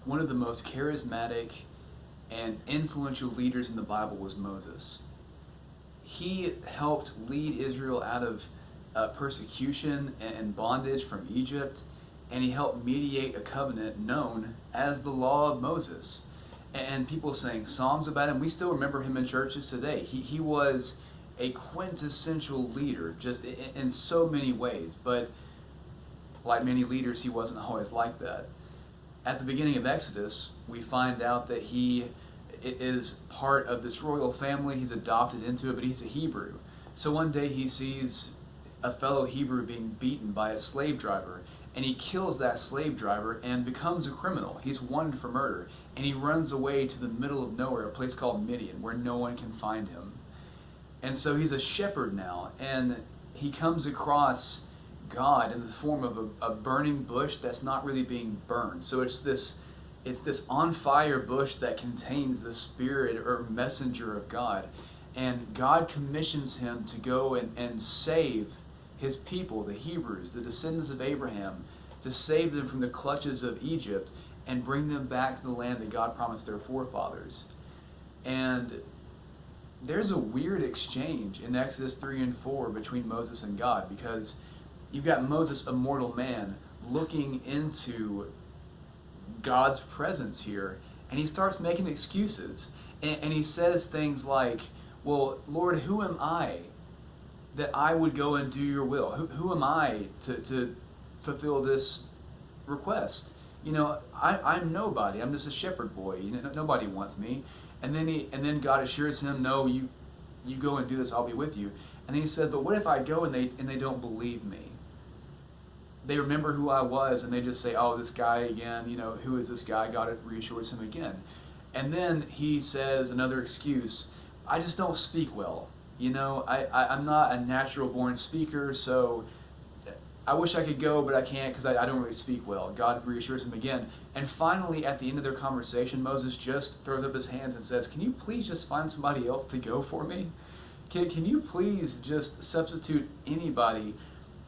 one of the most charismatic and influential leaders in the Bible was Moses. He helped lead Israel out of persecution and bondage from Egypt, and he helped mediate a covenant known as the Law of Moses. And people sang songs about him. We still remember him in churches today. He was a quintessential leader, just in so many ways. But like many leaders, he wasn't always like that. At the beginning of Exodus, we find out that he is part of this royal family. He's adopted into it, but he's a Hebrew. So one day he sees a fellow Hebrew being beaten by a slave driver, and he kills that slave driver and becomes a criminal. He's wanted for murder, and he runs away to the middle of nowhere, a place called Midian, where no one can find him. And so he's a shepherd now, and he comes across God in the form of a burning bush that's not really being burned. So it's this on fire bush that contains the spirit or messenger of God. And God commissions him to go and save his people, the Hebrews, the descendants of Abraham, to save them from the clutches of Egypt and bring them back to the land that God promised their forefathers. And there's a weird exchange in Exodus 3 and 4 between Moses and God, because you've got Moses, a mortal man, looking into God's presence here, and he starts making excuses. And he says things like, well, Lord, who am I that I would go and do your will? Who am I to fulfill this request? You know, I'm nobody. I'm just a shepherd boy. You know, nobody wants me. And then God assures him, no, you go and do this, I'll be with you. And then he says, but what if I go and they don't believe me? They remember who I was, and they just say, oh, this guy again, you know, who is this guy? God reassures him again. And then he says another excuse, I just don't speak well. You know, I'm not a natural born speaker, so I wish I could go, but I can't because I don't really speak well. God reassures him again. And finally, at the end of their conversation, Moses just throws up his hands and says, can you please just find somebody else to go for me? Can you please just substitute anybody?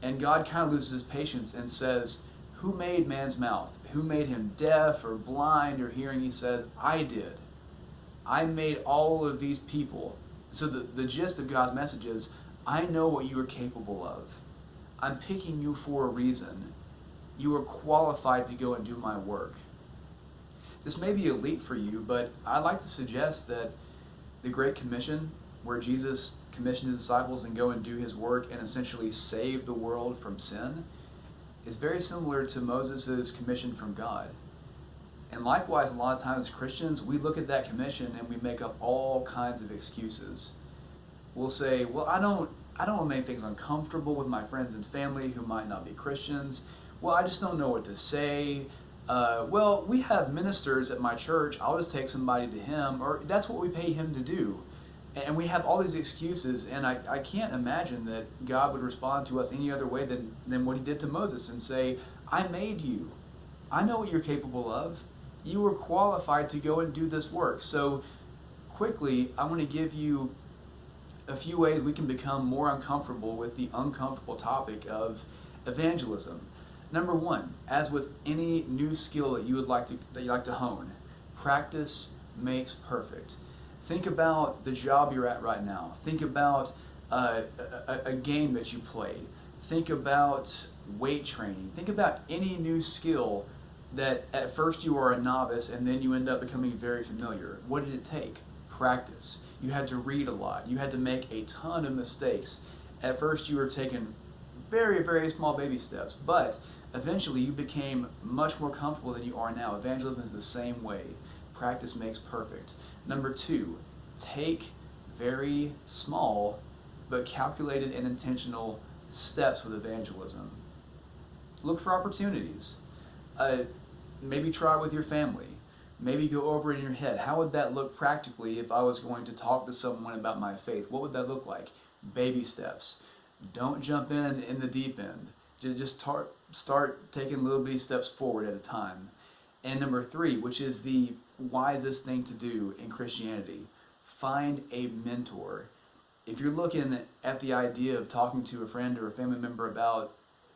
And God kind of loses his patience and says, who made man's mouth? Who made him deaf or blind or hearing? He says, I did. I made all of these people. So the gist of God's message is, I know what you are capable of. I'm picking you for a reason. You are qualified to go and do my work. This may be a leap for you, but I'd like to suggest that the Great Commission, where Jesus commissioned his disciples and go and do his work and essentially save the world from sin, is very similar to Moses' commission from God. And likewise, a lot of times Christians, we look at that commission and we make up all kinds of excuses. We'll say, well, I don't want to make things uncomfortable with my friends and family who might not be Christians. Well, I just don't know what to say. Well, we have ministers at my church. I'll just take somebody to him, or that's what we pay him to do. And we have all these excuses, and I can't imagine that God would respond to us any other way than what he did to Moses and say, I made you. I know what you're capable of. You are qualified to go and do this work. So quickly, I want to give you a few ways we can become more uncomfortable with the uncomfortable topic of evangelism. Number one, as with any new skill that you like to hone, practice makes perfect. Think about the job you're at right now. Think about a game that you play. Think about weight training. Think about any new skill that at first you are a novice and then you end up becoming very familiar. What did it take? Practice. You had to read a lot. You had to make a ton of mistakes. At first you were taking very, very small baby steps, but eventually you became much more comfortable than you are now. Evangelism is the same way. Practice makes perfect. Number two, take very small but calculated and intentional steps with evangelism. Look for opportunities. Maybe try it with your family. Maybe go over it in your head. How would that look practically if I was going to talk to someone about my faith? What would that look like? Baby steps. Don't jump in the deep end. Just start taking little bitty steps forward at a time. And number three, which is the wisest thing to do in Christianity, find a mentor. If you're looking at the idea of talking to a friend or a family member about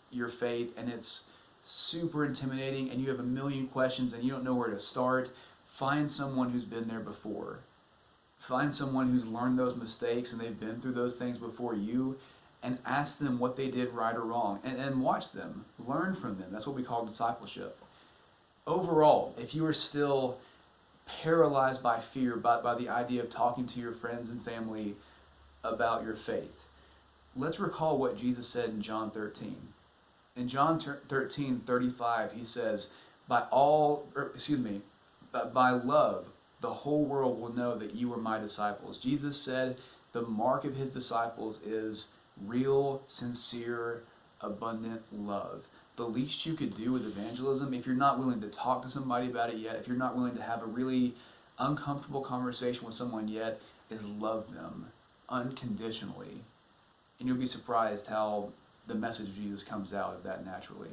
your faith and it's super intimidating and you have a million questions and you don't know where to start, find someone who's been there before. Find someone who's learned those mistakes and they've been through those things before you, and ask them what they did right or wrong, and watch them, learn from them. That's what we call discipleship. Overall, if you are still paralyzed by fear, by the idea of talking to your friends and family about your faith, let's recall what Jesus said in John 13. In John 13:35, he says, by love, the whole world will know that you are my disciples. Jesus said the mark of his disciples is real, sincere, abundant love. The least you could do with evangelism, if you're not willing to talk to somebody about it yet, if you're not willing to have a really uncomfortable conversation with someone yet, is love them unconditionally. And you'll be surprised how the message of Jesus comes out of that naturally.